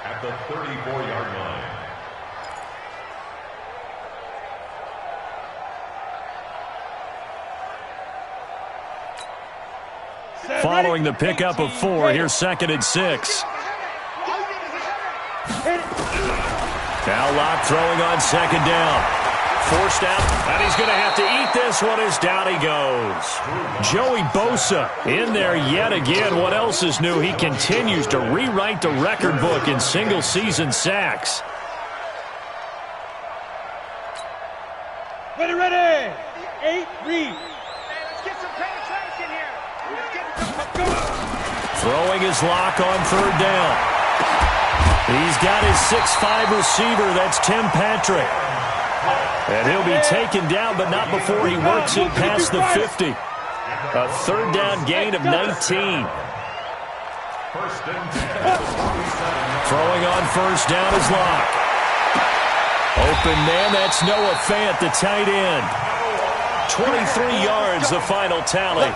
at the 34-yard line. Following the pickup of 4, here's 2nd and 6. Now Locke throwing on 2nd down. Forced out, and he's going to have to eat this one as down he goes. Joey Bosa in there yet again. What else is new? He continues to rewrite the record book in single-season sacks. Ready. 8, read. Throwing his Lock on 3rd down. He's got his 6'5 receiver. That's Tim Patrick. And he'll be taken down, but not before he works it past the 50. A 3rd down gain of 19. Throwing on 1st down is Lock. Open man, that's Noah Fant, the tight end. 23 yards, the final tally.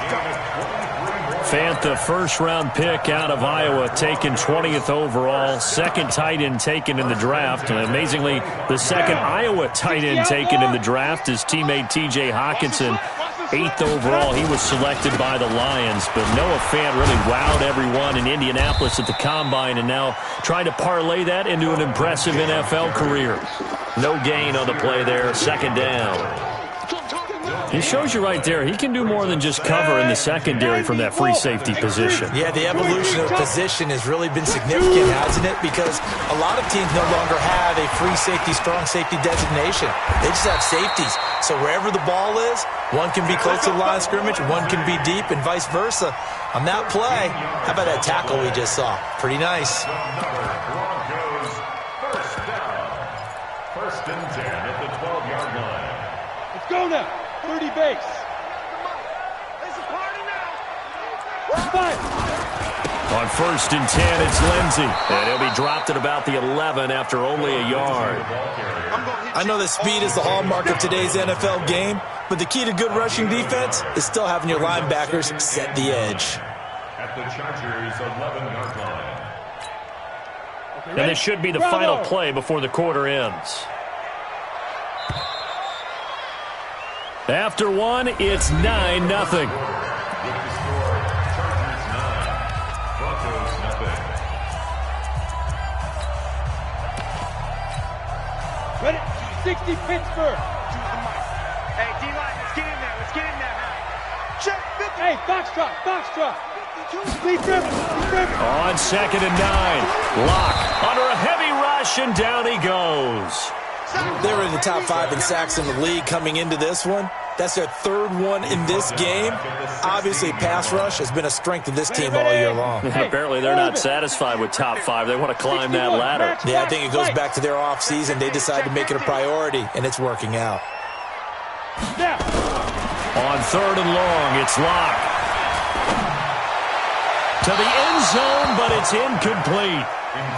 Fant, the first-round pick out of Iowa, taken 20th overall. 2nd tight end taken in the draft. And amazingly, the 2nd Iowa tight end taken in the draft is teammate T.J. Hawkinson. 8th overall, he was selected by the Lions. But Noah Fant really wowed everyone in Indianapolis at the Combine, and now trying to parlay that into an impressive NFL career. No gain on the play there, 2nd down. He shows you right there, he can do more than just cover in the secondary from that free safety position. Yeah, the evolution of position has really been significant, hasn't it? Because a lot of teams no longer have a free safety, strong safety designation. They just have safeties. So wherever the ball is, one can be close to the line of scrimmage, one can be deep, and vice versa. On that play, how about that tackle we just saw? Pretty nice. First and 10 at the 12-yard line. Let's go now. 30 base. It's a party now. Five. On 1st and 10, it's Lindsey. And he'll be dropped at about the 11 after only a yard. I know that speed is the hallmark of today's NFL game, but the key to good rushing defense is still having your linebackers set the edge. At the Chargers' 11-yard line. And this should be the final play before the quarter ends. After 1, it's 9-0. With the score, Chargers 9, Broncos nothing. Ready. 60 Pittsburgh. Hey, D-line, let's get in there. Let's get in there. Check 50. Hey, Foxtrot. Lead driven. On 2nd and 9. Lock under a heavy rush, and down he goes. They were in the top 5 in sacks in the league coming into this one. That's their 3rd one in this game. Obviously, pass rush has been a strength of this team all year long. Apparently, they're not satisfied with top 5. They want to climb that ladder. Yeah, I think it goes back to their offseason. They decided to make it a priority, and it's working out. On 3rd and long, it's Lock. To the end zone, but it's incomplete.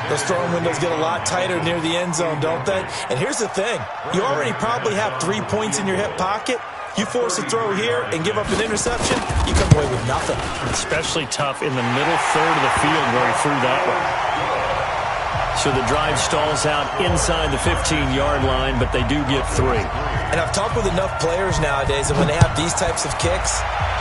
Those throwing windows get a lot tighter near the end zone, don't they? And here's the thing. You already probably have 3 points in your hip pocket. You force a throw here and give up an interception, you come away with nothing. Especially tough in the middle third of the field where he threw that one. So the drive stalls out inside the 15-yard line, but they do get 3. And I've talked with enough players nowadays that when they have these types of kicks,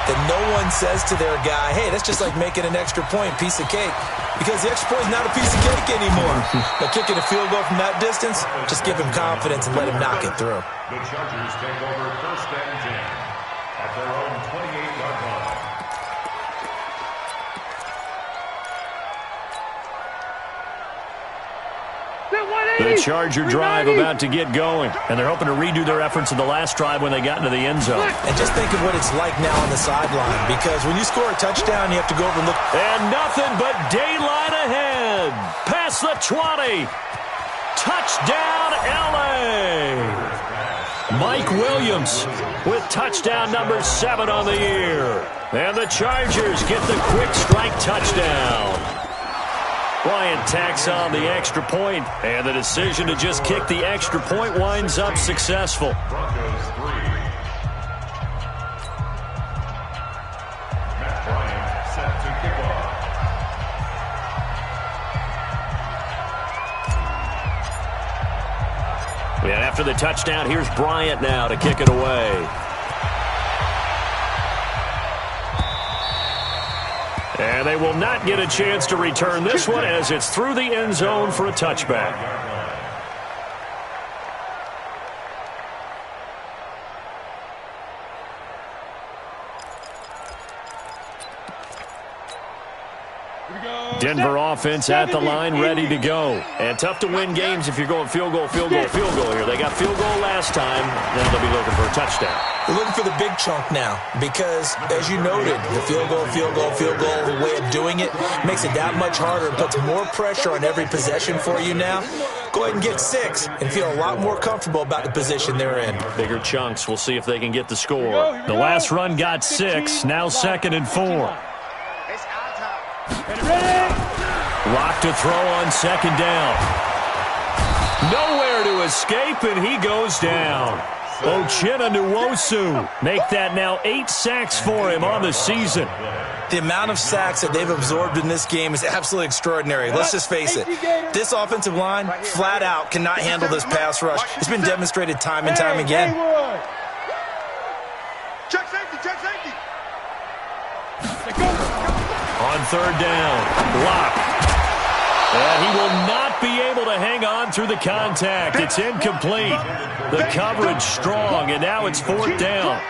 that no one says to their guy, hey, that's just like making an extra point, piece of cake. Because the extra point is not a piece of cake anymore. But kicking a field goal from that distance, just give him confidence and let him knock it through. The Chargers take over 1st and 10 at their own 28-yard line. The Charger drive about to get going, and they're hoping to redo their efforts in the last drive when they got into the end zone. And just think of what it's like now on the sideline, because when you score a touchdown, you have to go over and look. And nothing but daylight ahead. Past the 20. Touchdown, L.A. Mike Williams with touchdown number 7 on the year. And the Chargers get the quick strike touchdown. Bryant tacks on the extra point, and the decision to just kick the extra point winds up successful. Broncos 3. Matt Bryant set to kick off. After the touchdown, here's Bryant now to kick it away. And they will not get a chance to return this one as it's through the end zone for a touchback. Denver offense at the line, ready to go. And tough to win games if you're going field goal here. They got field goal last time. Now they'll be looking for a touchdown. They're looking for the big chunk now because, as you noted, the field goal, the way of doing it makes it that much harder and puts more pressure on every possession for you now. Go ahead and get 6 and feel a lot more comfortable about the position they're in. Bigger chunks. We'll see if they can get the score. The last run got 6. Now 2nd and 4. Lock to throw on 2nd down. Nowhere to escape, and he goes down. Uchenna Nwosu make that now 8 sacks for him on the season. The amount of sacks that they've absorbed in this game is absolutely extraordinary. Let's just face it. This offensive line, flat out, cannot handle this pass rush. It's been demonstrated time and time again. Check safety. On 3rd down, Locke. And he will not be able to hang on through the contact. It's incomplete. The coverage strong, and now it's 4th down.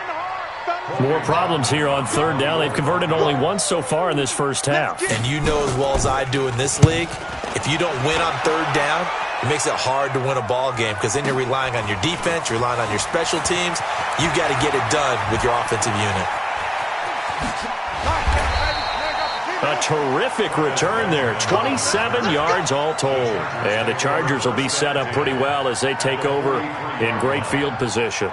More problems here on 3rd down. They've converted only once so far in this first half. And you know as well as I do in this league, if you don't win on 3rd down, it makes it hard to win a ball game because then you're relying on your defense, you're relying on your special teams. You've got to get it done with your offensive unit. A terrific return there. 27 yards all told. And the Chargers will be set up pretty well as they take over in great field position.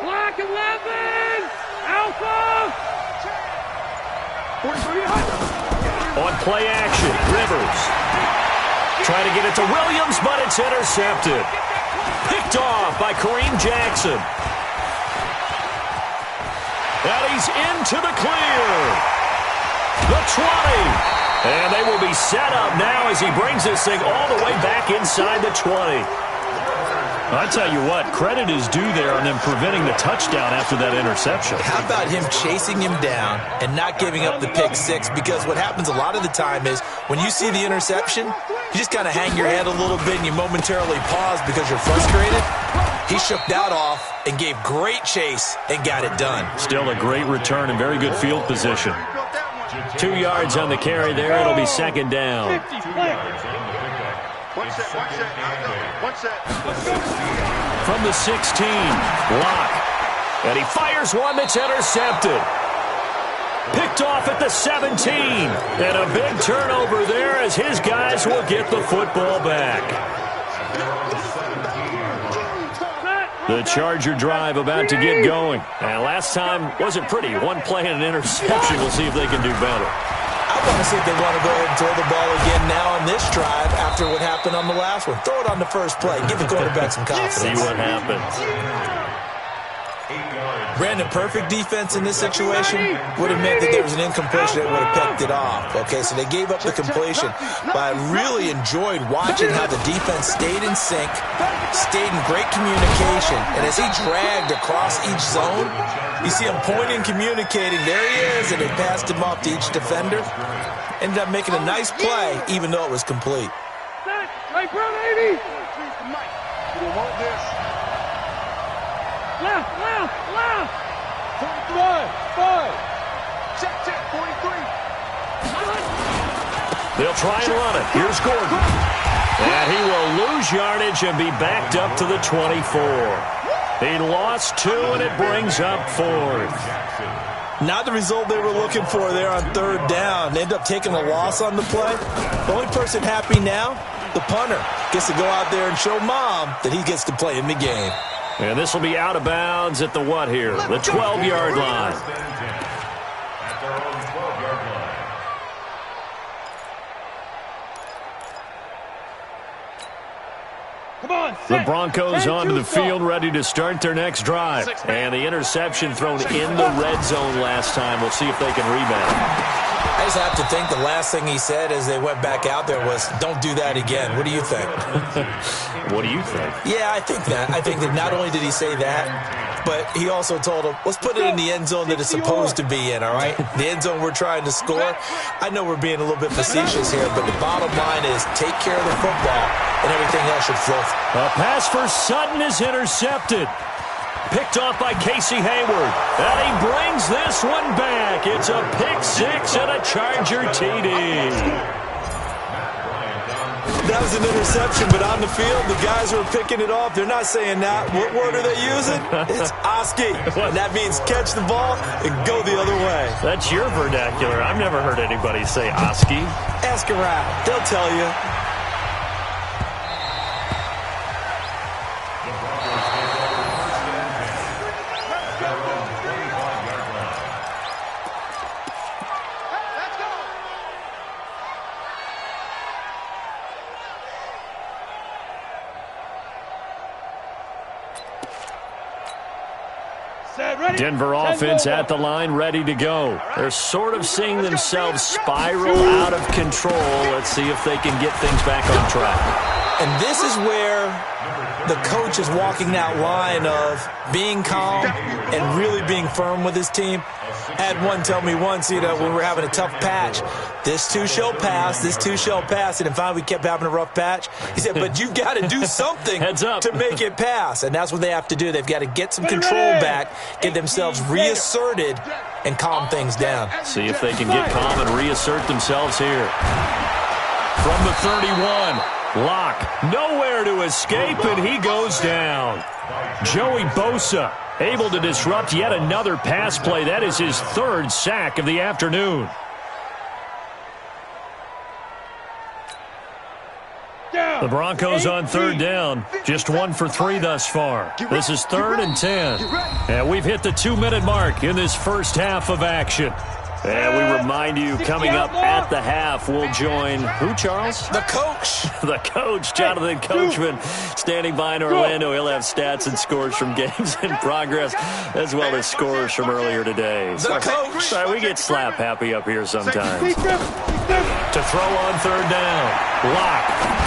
Black 11! Alpha! On play action, Rivers. Trying to get it to Williams, but it's intercepted. Picked off by Kareem Jackson. And he's into the clear. The 20. And they will be set up now as he brings this thing all the way back inside the 20. I tell you what, credit is due there on them preventing the touchdown after that interception. How about him chasing him down and not giving up the pick 6? Because what happens a lot of the time is when you see the interception, you just kind of hang your head a little bit and you momentarily pause because you're frustrated. He shook that off and gave great chase and got it done. Still a great return and very good field position. 2 yards on the carry there. It'll be 2nd down. One set. From the 16, Locke. And he fires one that's intercepted. Picked off at the 17. And a big turnover there as his guys will get the football back. The Charger drive about to get going. And last time wasn't pretty. One play and an interception. We'll see if they can do better. I want to see if they want to go ahead and throw the ball again now on this drive after what happened on the last one. Throw it on the first play. Give the quarterback some confidence. See what happens. Brandon, perfect defense in this situation would have meant that there was an incompletion that would have picked it off. Okay, so they gave up the completion. But I really enjoyed watching how the defense stayed in sync, stayed in great communication, and as he dragged across each zone, you see him pointing, communicating. There he is, and they passed him off to each defender. Ended up making a nice play, even though it was complete. Right, bro, baby! You want this. Left! 5! Check, 43. They'll try and run it. Here's Gordon. And he will lose yardage and be backed up to the 24. He lost 2, and it brings up 4th. Not the result they were looking for there on 3rd down. They end up taking a loss on the play. The only person happy now, the punter, gets to go out there and show mom that he gets to play in the game. And this will be out of bounds at the what here? The 12-yard line. At their own 12-yard line. The Broncos onto the field, ready to start their next drive. And the interception thrown in the red zone last time. We'll see if they can rebound. I just have to think the last thing he said as they went back out there was, don't do that again. What do you think? What do you think? Yeah, I think that. I think that not only did he say that, but he also told him, let's put it in the end zone that it's supposed to be in, all right? The end zone we're trying to score. I know we're being a little bit facetious here, but the bottom line is take care of the football, and everything else should flow. A pass for Sutton is intercepted. Picked off by Casey Hayward. And he brings this one back. It's a pick six and a Charger TD. That was an interception, but on the field, the guys who are picking it off, they're not saying that. What word are they using? It's Oski. And that means catch the ball and go the other way. That's your vernacular. I've never heard anybody say Oski. Ask around. They'll tell you. Denver offense at the line, ready to go. They're sort of seeing themselves spiral out of control. Let's see if they can get things back on track. And this is where the coach is walking that line of being calm and really being firm with his team. I had one tell me once, when we were having a tough patch, this too shall pass, this too shall pass. And finally we kept having a rough patch. He said, but you've got to do something to make it pass. And that's what they have to do. They've got to get some control back, get themselves reasserted, and calm things down. See if they can get calm and reassert themselves here. From the 31, Locke, nowhere to escape, and he goes down. Joey Bosa able to disrupt yet another pass play. That is his third sack of the afternoon. The Broncos on third down. Just 1 for 3 thus far. This is 3rd and 10. And we've hit the 2-minute mark in this first half of action. And we remind you, coming up at the half, we'll join who, Charles? The coach. The coach, Jonathan Coachman, standing by in Orlando. He'll have stats and scores from games in progress, as well as scores from earlier today. The coach. Sorry, we get slap happy up here sometimes. To throw on third down, Locke.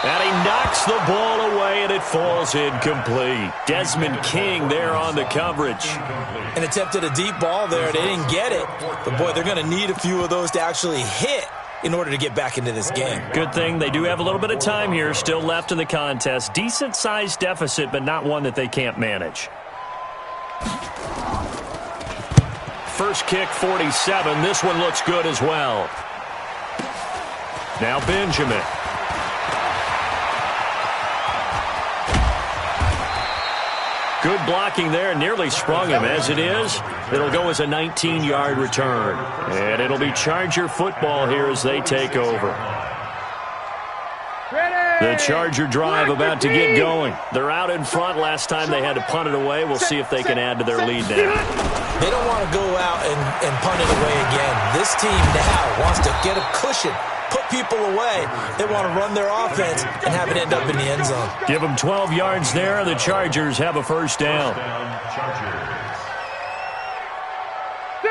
And he knocks the ball away, and it falls incomplete. Desmond King there on the coverage. And attempted a deep ball there. They didn't get it. But, boy, they're going to need a few of those to actually hit in order to get back into this game. Good thing they do have a little bit of time here still left in the contest. Decent-sized deficit, but not one that they can't manage. First kick, 47. This one looks good as well. Now Benjamin. Good blocking there, nearly sprung him. As it is, it'll go as a 19-yard return. And it'll be Charger football here as they take over. The Charger drive about to get going. They're out in front. Last time they had to punt it away. We'll see if they can add to their lead now. They don't want to go out and punt it away again. This team now wants to get a cushion, put people away. They want to run their offense and have it end up in the end zone. Give them 12 yards there. The Chargers have a first down.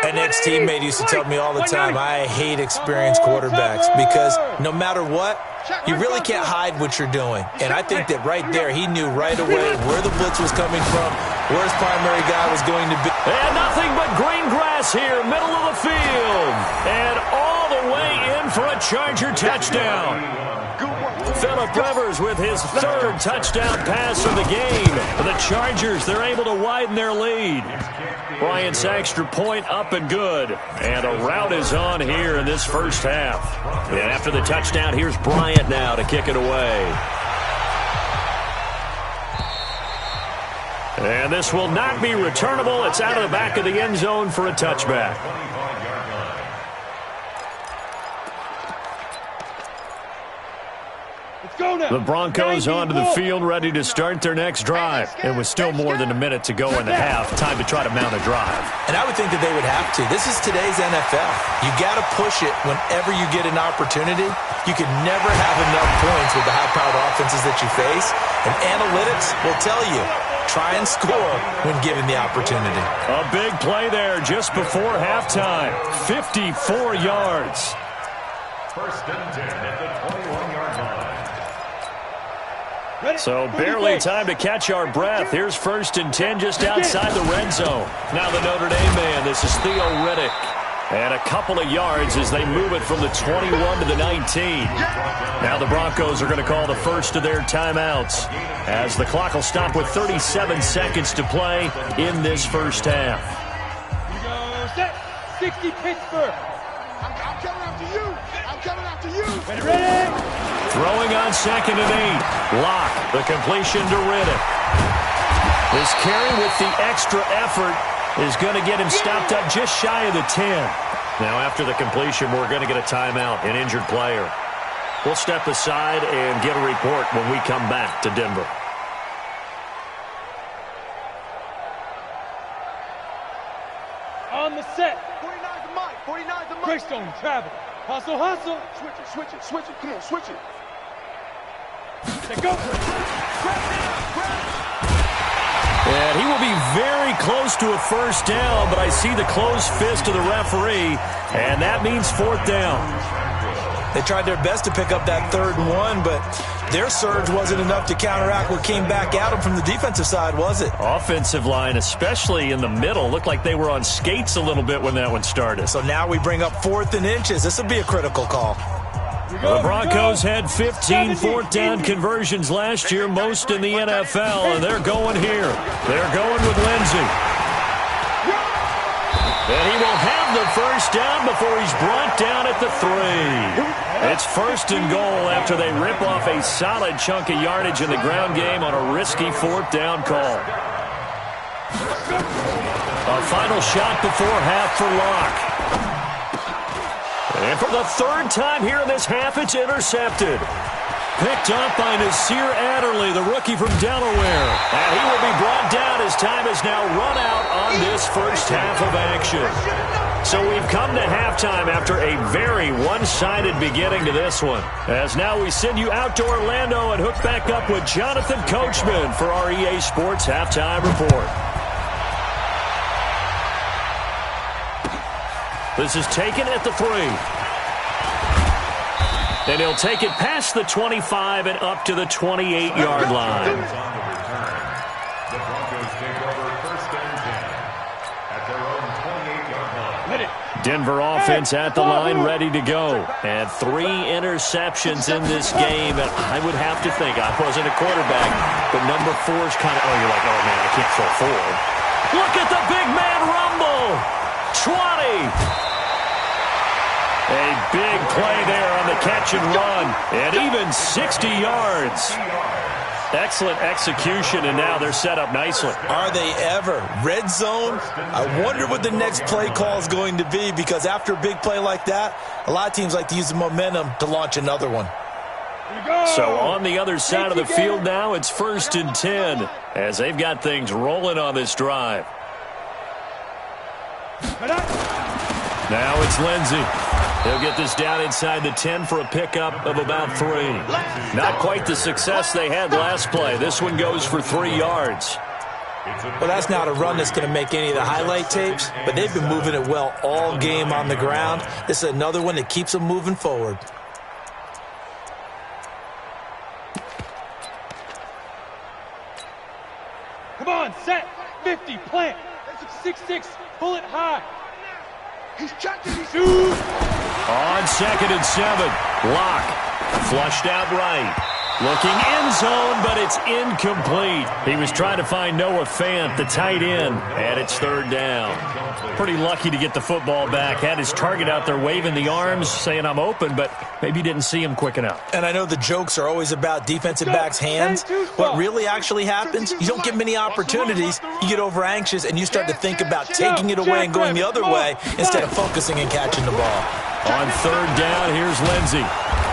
An ex-teammate used to tell me all the time, I hate experienced quarterbacks because no matter what, you really can't hide what you're doing. And I think that right there, he knew right away where the blitz was coming from, where his primary guy was going to be. And nothing but green grass here, middle of the field. And all the way in for a Charger touchdown. Phillip Rivers with his third touchdown pass of the game. The Chargers, they're able to widen their lead. Bryant's extra point up and good. And a rout is on here in this first half. And after the touchdown, here's Bryant now to kick it away. And this will not be returnable. It's out of the back of the end zone for a touchback. The Broncos onto the field, ready to start their next drive. And with still more than a minute to go in the half, time to try to mount a drive. And I would think that they would have to. This is today's NFL. You got to push it whenever you get an opportunity. You can never have enough points with the high-powered offenses that you face, and analytics will tell you, try and score when given the opportunity. A big play there just before halftime. 54 yards. First and 10 at the 21-yard line. So barely time to catch our breath. Here's first and 10 just outside the red zone. Now the Notre Dame man, this is Theo Riddick. And a couple of yards as they move it from the 21 to the 19. Now the Broncos are going to call the first of their timeouts as the clock will stop with 37 seconds to play in this first half. Set. 60 Pittsburgh. I'm coming after you. I'm coming after you. Ready? Throwing on 2nd and 8. Lock the completion to Riddick. This carry with the extra effort is going to get him stopped up just shy of the 10. Now, after the completion, we're going to get a timeout, an injured player. We'll step aside and get a report when we come back to Denver. On the set. 49's the mic. 49's the mic. Greystone travel. Hustle, hustle. Switch it, switch it, switch it. Come on, switch it. They go. And he will be very close to a first down, but I see the closed fist of the referee, and that means 4th down. They tried their best to pick up that 3rd and 1, but their surge wasn't enough to counteract what came back at them from the defensive side, was it? Offensive line, especially in the middle, looked like they were on skates a little bit when that one started. So now we bring up 4th and inches. This will be a critical call. The Broncos had 15 4th down conversions last year, most in the NFL, and they're going here. They're going with Lindsey. And he will have the first down before he's brought down at the 3. It's 1st and goal after they rip off a solid chunk of yardage in the ground game on a risky 4th down call. A final shot before half for Locke. And for the 3rd time here in this half, it's intercepted. Picked up by Nasir Adderley, the rookie from Delaware. And he will be brought down as time has now run out on this first half of action. So we've come to halftime after a very one-sided beginning to this one. As now we send you out to Orlando and hook back up with Jonathan Coachman for our EA Sports Halftime Report. This is taken at the 3. And he'll take it past the 25 and up to the 28-yard line. On the return, the Broncos take over first and 10 at their own 28-yard line. Denver offense at the line, ready to go. And 3 interceptions in this game. And I would have to think, I wasn't a quarterback, but number 4 is kind of, oh, you're like, oh, man, I can't throw 4. Look at the big man rumble. 20. A big play there on the catch and run, and even 60 yards. Excellent execution, and now they're set up nicely. Are they ever? Red zone? I wonder what the next play call is going to be, because after a big play like that, a lot of teams like to use the momentum to launch another one. So on the other side of the field now, it's 1st and 10, as they've got things rolling on this drive. Now it's Lindsey. He'll get this down inside the 10 for a pickup of about 3. Not quite the success they had last play. This one goes for 3 yards. Well, that's not a run that's going to make any of the highlight tapes, but they've been moving it well all game on the ground. This is another one that keeps them moving forward. Come on, set. 50, plant. 6-6, pull it high. He's checking. He's On 2nd and 7, Locke flushed out right. Looking end zone, but it's incomplete. He was trying to find Noah Fant, the tight end, and it's 3rd down. Pretty lucky to get the football back. Had his target out there waving the arms, saying I'm open, but maybe didn't see him quick enough. And I know the jokes are always about defensive backs' hands. What really actually happens, you don't get many opportunities, you get over anxious, and you start to think about taking it away and going the other way instead of focusing and catching the ball. On 3rd down, here's Lindsey.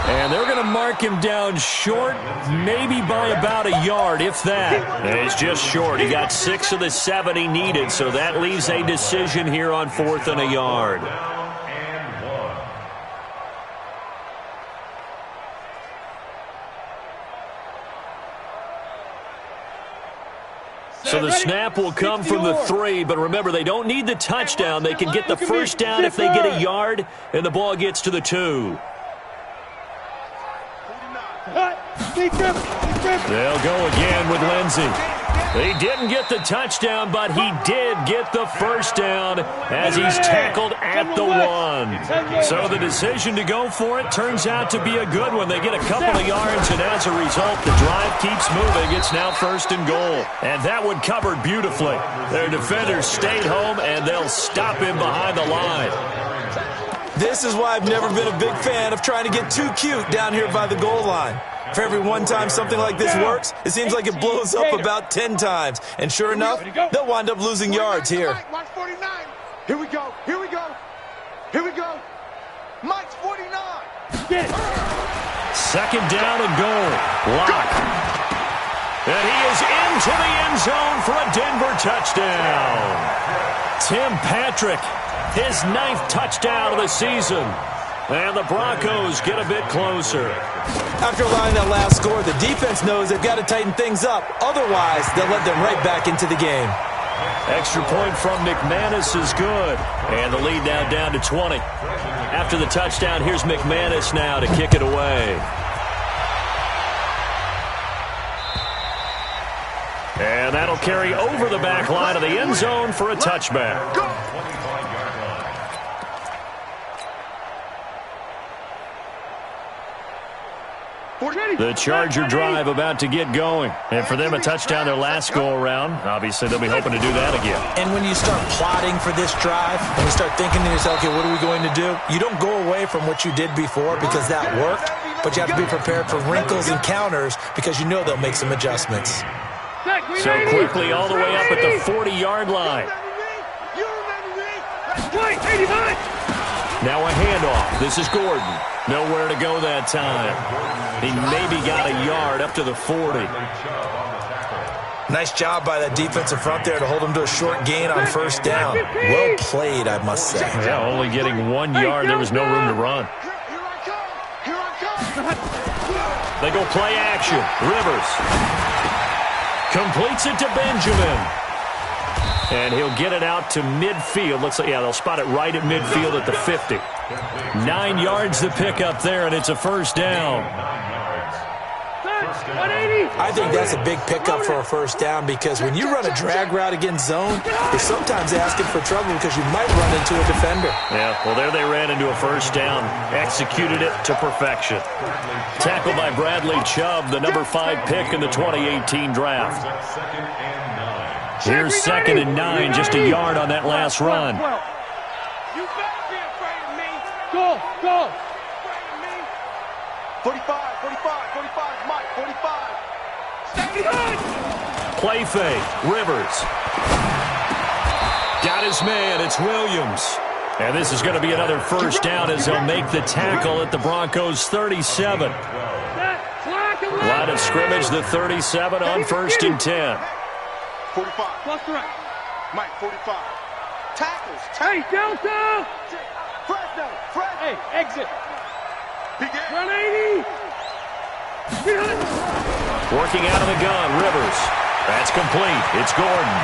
And they're going to mark him down short, maybe by about a yard, if that. And it's just short. He got 6 of the 7 he needed, so that leaves a decision here on 4th and a yard. So the snap will come from the 3, but remember, they don't need the touchdown. They can get the first down if they get a yard, and the ball gets to the 2. They'll go again with Lindsey. He didn't get the touchdown, but he did get the first down as he's tackled at the 1. So the decision to go for it turns out to be a good one. They get a couple of yards, and as a result, the drive keeps moving. It's now 1st and goal. And that one covered beautifully. Their defenders stayed home, and they'll stop him behind the line. This is why I've never been a big fan of trying to get too cute down here by the goal line. For every one time something like this works, it seems like it blows up about 10 times. And sure enough, they'll wind up losing yards here. Watch 49. Here we go. Here we go. Here we go. Mike's 49. Get it. 2nd down and goal. Lock. And he is into the end zone for a Denver touchdown. Tim Patrick, his 9th touchdown of the season. And the Broncos get a bit closer. After allowing that last score, the defense knows they've got to tighten things up. Otherwise, they'll let them right back into the game. Extra point from McManus is good. And the lead now down to 20. After the touchdown, here's McManus now to kick it away. And that'll carry over the back line of the end zone for a touchback. The Charger drive about to get going. And for them, a touchdown their last go-around. Obviously, they'll be hoping to do that again. And when you start plotting for this drive, and you start thinking to yourself, okay, what are we going to do? You don't go away from what you did before because that worked, but you have to be prepared for wrinkles and counters because you know they'll make some adjustments. So quickly all the way up at the 40-yard line. Now a handoff. This is Gordon. Nowhere to go that time. He maybe got a yard up to the 40. Nice job by that defensive front there to hold him to a short gain on 1st down. Well played, I must say. Yeah, only getting 1 yard. There was no room to run. They go play action. Rivers completes it to Benjamin. And he'll get it out to midfield. Looks like, yeah, they'll spot it right at midfield at the 50. 9 yards to pick up there, and it's a 1st down. I think that's a big pickup for a 1st down because when you run a drag route against zone, you're sometimes asking for trouble because you might run into a defender. Yeah, well, there they ran into a 1st down. Executed it to perfection. Tackled by Bradley Chubb, the number 5 pick in the 2018 draft. Here's 2nd and 9, just a yard on that last run. You better be afraid of me. Go, go. Afraid of me. 45, 45, 45, Mike, 45. Stay behind. Play fake. Rivers. Got his man. It's Williams. And this is going to be another 1st down as they'll make the tackle at the Broncos' 37. Line of scrimmage, the 37 on 1st and 10. 45. Plus right. Mike, 45. Tackles. Hey, Delta! Fresno. Fresno. Hey, exit. Begin. 180. Working out of the gun, Rivers. That's complete. It's Gordon.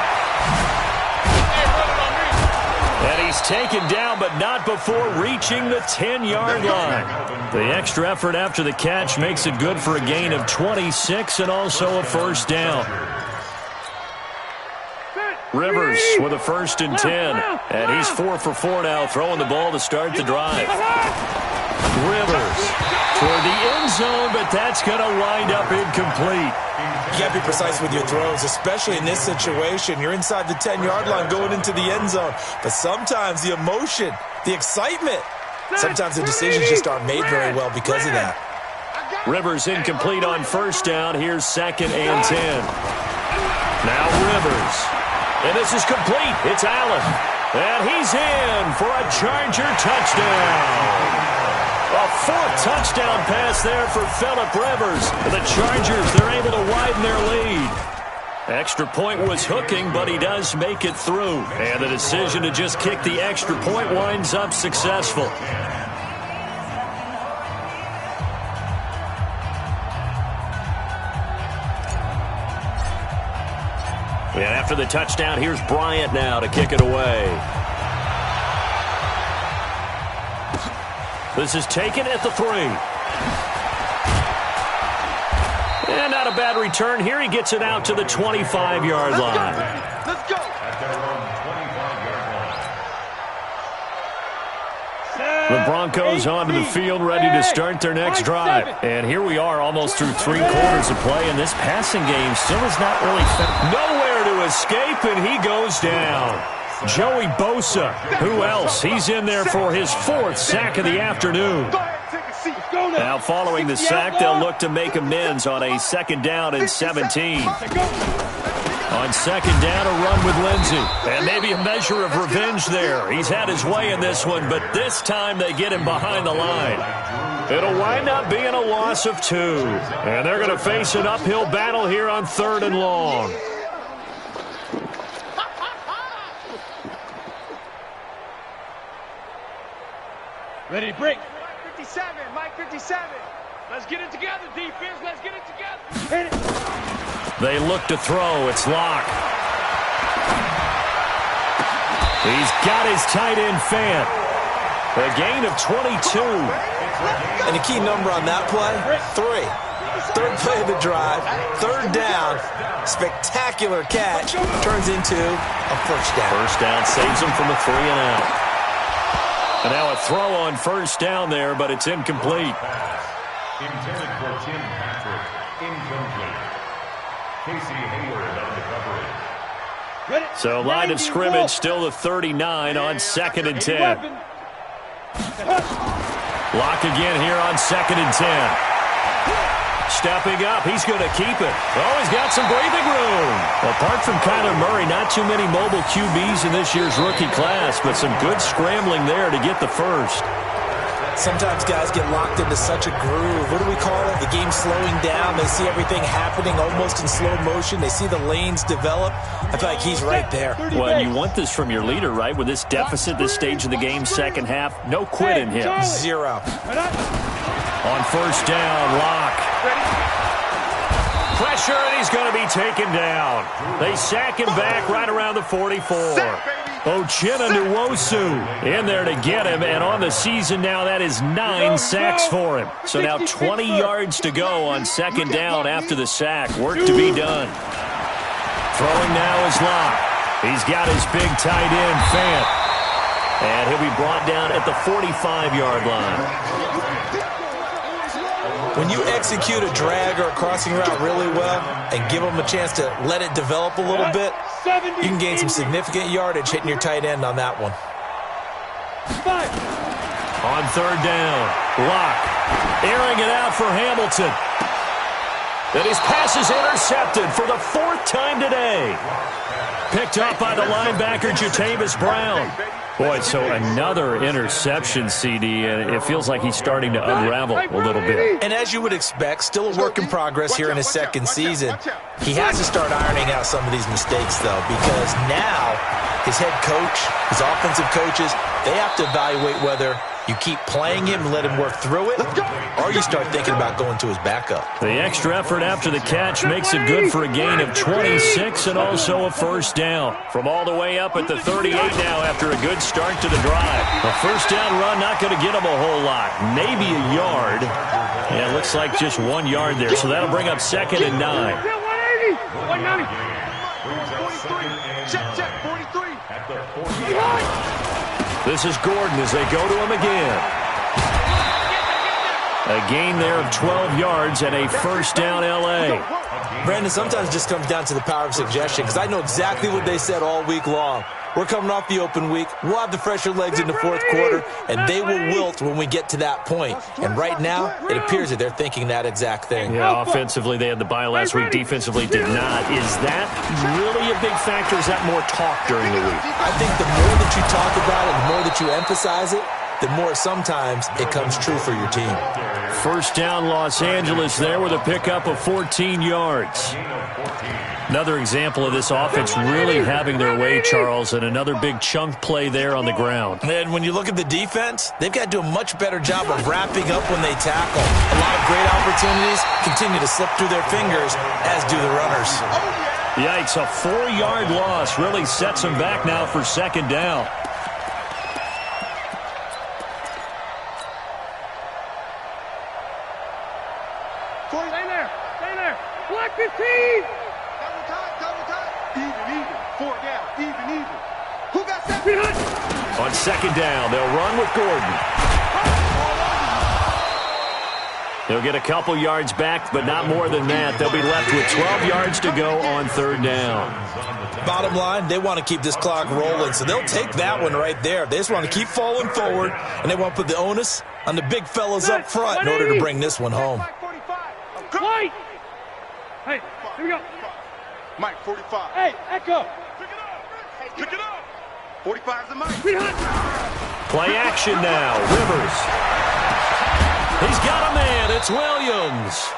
And he's taken down, but not before reaching the 10-yard line. The extra effort after the catch makes it good for a gain of 26 and also a 1st down. Rivers with a 1st and 10. And he's 4 for 4 now, throwing the ball to start the drive. Rivers toward the end zone, but that's going to wind up incomplete. You got to be precise with your throws, especially in this situation. You're inside the 10-yard line going into the end zone. But sometimes the emotion, the excitement, sometimes the decisions just aren't made very well because of that. Rivers incomplete on 1st down. Here's 2nd and 10. Now Rivers. And this is complete. It's Allen. And he's in for a Charger touchdown. A 4th touchdown pass there for Phillip Rivers. The Chargers, they're able to widen their lead. Extra point was hooking, but he does make it through. And the decision to just kick the extra point winds up successful. And after the touchdown, here's Bryant now to kick it away. This is taken at the 3. And not a bad return here. He gets it out to the 25-yard line. Let's go. At their own 25-yard line. The Broncos onto the field, ready to start their next drive. And here we are, almost through 3 quarters of play, and this passing game still is not really nowhere to escape, and he goes down. Joey Bosa, who else? He's in there for his 4th sack of the afternoon. Go ahead, take a seat. Now following the sack, they'll look to make amends on a 2nd down and 17. On 2nd down, a run with Lindsey. And maybe a measure of revenge there. He's had his way in this one, but this time they get him behind the line. It'll wind up being a loss of 2. And they're going to face an uphill battle here on 3rd and long. Ready to break. Mike 57, Mike 57. Let's get it together, defense. Let's get it together. Hit it. They look to throw. It's Locke. He's got his tight end Fant. A gain of 22. And the key number on that play, 3. 3rd play of the drive, 3rd down, spectacular catch, turns into a 1st down. 1st down saves him from a 3 and out. And now a throw on 1st down there, but it's incomplete. Intended for Tim Patrick. Incomplete. Casey Hayward on the coverage. So line of scrimmage still the 39 on 2nd and 10. Lock again here on 2nd and 10. Stepping up, he's going to keep it. Oh, he's got some breathing room. Apart from Kyler Murray, not too many mobile QBs in this year's rookie class, but some good scrambling there to get the 1st. Sometimes guys get locked into such a groove. What do we call it? The game's slowing down. They see everything happening almost in slow motion. They see the lanes develop. I feel like he's right there. Well, you want this from your leader, right? With this deficit, this stage of the game, 2nd half, no quit in him. 0. On 1st down, Locke. Pressure, and he's going to be taken down. They sack him back right around the 44. Uchenna Nwosu in there to get him, and on the season now, that is 9 sacks for him. So now 20 yards to go on 2nd down after the sack. Work to be done. Throwing now is Locke. He's got his big tight end, Fant. And he'll be brought down at the 45-yard line. When you execute a drag or a crossing route really well and give them a chance to let it develop a little bit, you can gain some significant yardage hitting your tight end on that one. On 3rd down, Locke airing it out for Hamilton. And his pass is intercepted for the 4th time today. Picked up by the linebacker, Jatavis Brown. Boy, so another interception, CD, and it feels like he's starting to unravel a little bit. And as you would expect, still a work in progress here in his 2nd season. He has to start ironing out some of these mistakes, though, because now his head coach, his offensive coaches, they have to evaluate whether you keep playing him and let him work through it, or you start thinking about going to his backup. The extra effort after the catch makes it good for a gain of 26 and also a 1st down. From all the way up at the 38 now after a good start to the drive. A 1st down run not going to get him a whole lot. Maybe a yard. Yeah, it looks like just 1 yard there, so that'll bring up 2nd and 9. 180. 190. Check, 43. At the 40. This is Gordon as they go to him again. A gain there of 12 yards and a 1st down L.A. Brandon, sometimes it just comes down to the power of suggestion, because I know exactly what they said all week long. We're coming off the open week. We'll have the fresher legs in the 4th quarter, and they will wilt when we get to that point. And right now, it appears that they're thinking that exact thing. Yeah, offensively, they had the bye last week. Defensively, did not. Is that really a big factor? Is that more talk during the week? I think the more that you talk about it, the more that you emphasize it, the more sometimes it comes true for your team. 1st down, Los Angeles there with a pickup of 14 yards. Another example of this offense really having their way, Charles, and another big chunk play there on the ground. And when you look at the defense, they've got to do a much better job of wrapping up when they tackle. A lot of great opportunities continue to slip through their fingers, as do the runners. Yikes, a 4-yard loss really sets him back now for second down. Stay there. Black 15. Double time. Even. 4 down. Even. Who got that? On second down, they'll run with Gordon. They'll get a couple yards back, but not more than that. They'll be left with 12 yards to go on third down. Bottom line, they want to keep this clock rolling, so they'll take that one right there. They just want to keep falling forward, and they want to put the onus on the big fellas up front in order to bring this one home. White. Hey, here we go. Mike, 45. Hey, Echo. Pick it up. 45's the Mike. Play action now. Rivers. He's got a man. It's Williams.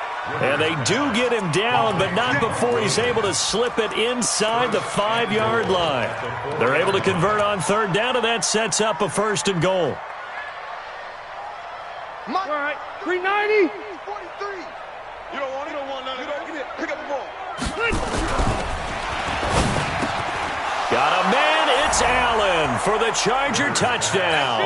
And they do get him down, but not before he's able to slip it inside the 5-yard line. They're able to convert on third down, and that sets up a 1st and goal. All right, 390. 43. You don't want none. Get it. Pick up the ball. Got a man. It's Allen for the Charger touchdown.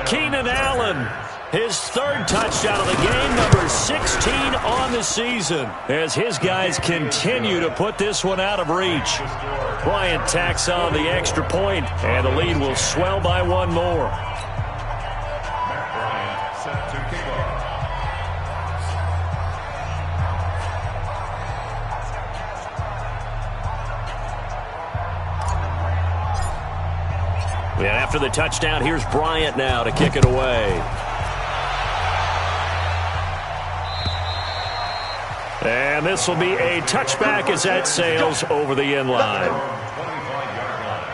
Keenan Allen, his 3rd touchdown of the game, number 16 on the season, as his guys continue to put this one out of reach. Bryant tacks on the extra point, and the lead will swell by 1 more. Matt Bryant set to kick off. And after the touchdown, here's Bryant now to kick it away. And this will be a touchback as that sails over the end line. 25-yard line.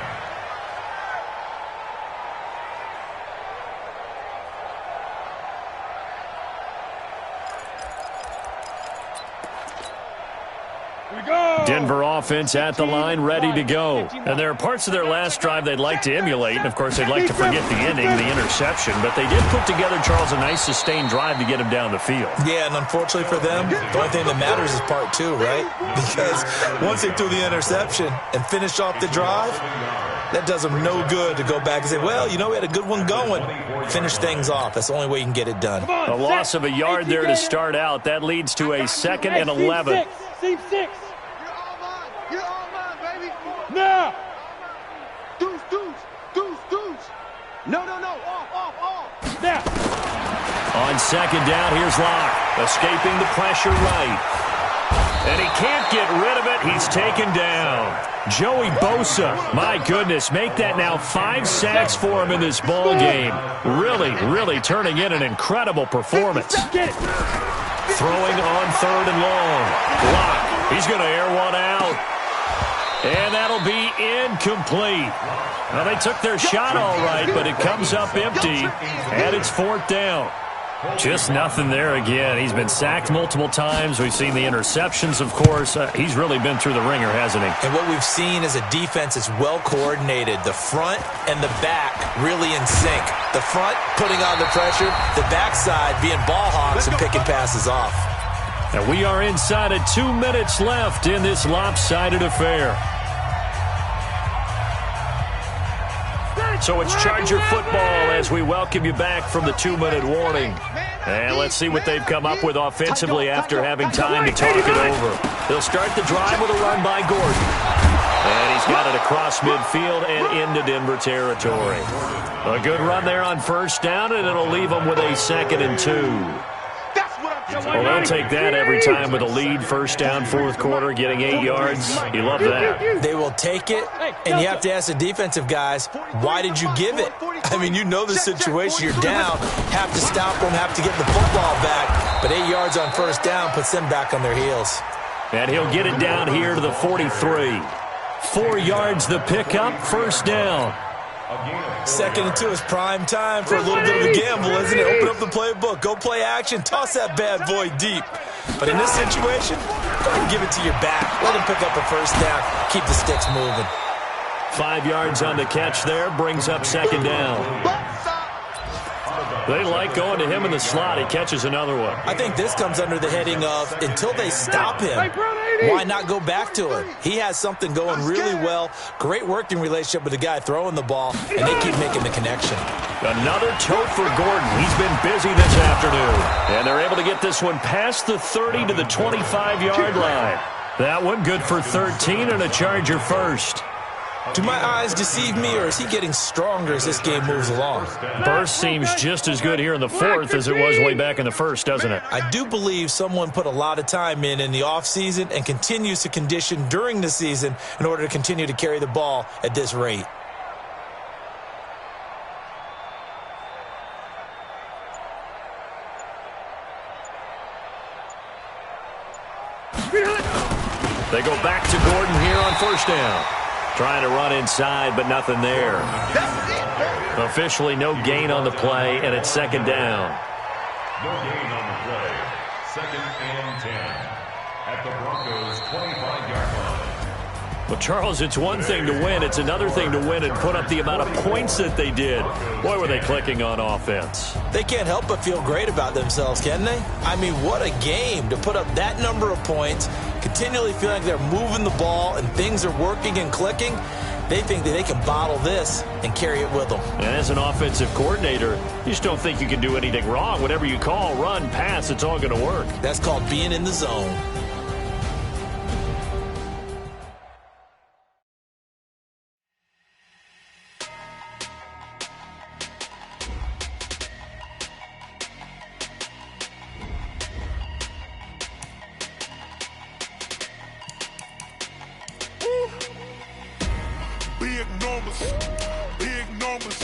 Denver offense at the line, ready to go. And there are parts of their last drive they'd like to emulate, and of course they'd like to forget the ending, the interception, but they did put together, Charles, a nice sustained drive to get him down the field. Yeah, and unfortunately for them, the only thing that matters is part 2, right? Because once they threw the interception and finished off the drive, that does them no good to go back and say, well, you know, we had a good one going. Finish things off. That's the only way you can get it done. A loss of a yard there to start out. That leads to a 2nd and 11. Seam 6. You're all mine, baby. Now. Deuce. No. Off. Now. On second down, here's Locke, escaping the pressure right. And he can't get rid of it. He's taken down. Joey Bosa, my goodness, make that now 5 sacks for him in this ball game. Really turning in an incredible performance. Get it. Throwing on 3rd and long. Locke, he's going to air one out. And that'll be incomplete. Well, they took their shot all right, but it comes up empty, and it's 4th down. Just nothing there again. He's been sacked multiple times. We've seen the interceptions, of course. He's really been through the ringer, hasn't he? And what we've seen is a defense that's well coordinated. The front and the back really in sync. The front putting on the pressure, the backside being ball hawks and picking passes off. And we are inside of 2 minutes left in this lopsided affair. So it's Charger football as we welcome you back from the 2-minute warning. And let's see what they've come up with offensively after having time to talk it over. They'll start the drive with a run by Gordon. And he's got it across midfield and into Denver territory. A good run there on 1st down, and it'll leave them with a 2nd and 2. Well, they'll take that every time with a lead, 1st down, 4th quarter, getting 8 yards. You love that. They will take it, and you have to ask the defensive guys, why did you give it? I mean, you know the situation. You're down, have to stop them, have to get the football back. But 8 yards on 1st down puts them back on their heels. And he'll get it down here to the 43. 4 yards the pickup, 1st down. 2nd and 2 is prime time for a little bit of a gamble, isn't it? Open up the playbook, go play action, toss that bad boy deep. But in this situation, go ahead and give it to your back. Let him pick up a 1st down, keep the sticks moving. 5 yards on the catch there, brings up 2nd down. They like going to him in the slot. He catches another one. I think this comes under the heading of until they stop him, why not go back to him? He has something going really well. Great working relationship with the guy throwing the ball, and they keep making the connection. Another tote for Gordon. He's been busy this afternoon. And they're able to get this one past the 30 to the 25-yard line. That one good for 13 and a Charger first. Do my eyes deceive me, or is he getting stronger as this game moves along? Burst seems just as good here in the fourth as it was way back in the first, doesn't it? I do believe someone put a lot of time in the offseason and continues to condition during the season in order to continue to carry the ball at this rate. They go back to Gordon here on first down. Trying to run inside, but nothing there. Officially no gain on the play, and it's second down. No gain on the play. 2nd and 10 at the Broncos' 25-yard line. Well, Charles, it's one thing to win. It's another thing to win and put up the amount of points that they did. Boy, were they clicking on offense. They can't help but feel great about themselves, can they? I mean, what a game to put up that number of points, continually feeling like they're moving the ball and things are working and clicking. They think that they can bottle this and carry it with them. And as an offensive coordinator, you just don't think you can do anything wrong. Whatever you call, run, pass, it's all going to work. That's called being in the zone. Big numbers,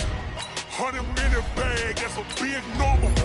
100 in a bag, that's a big number.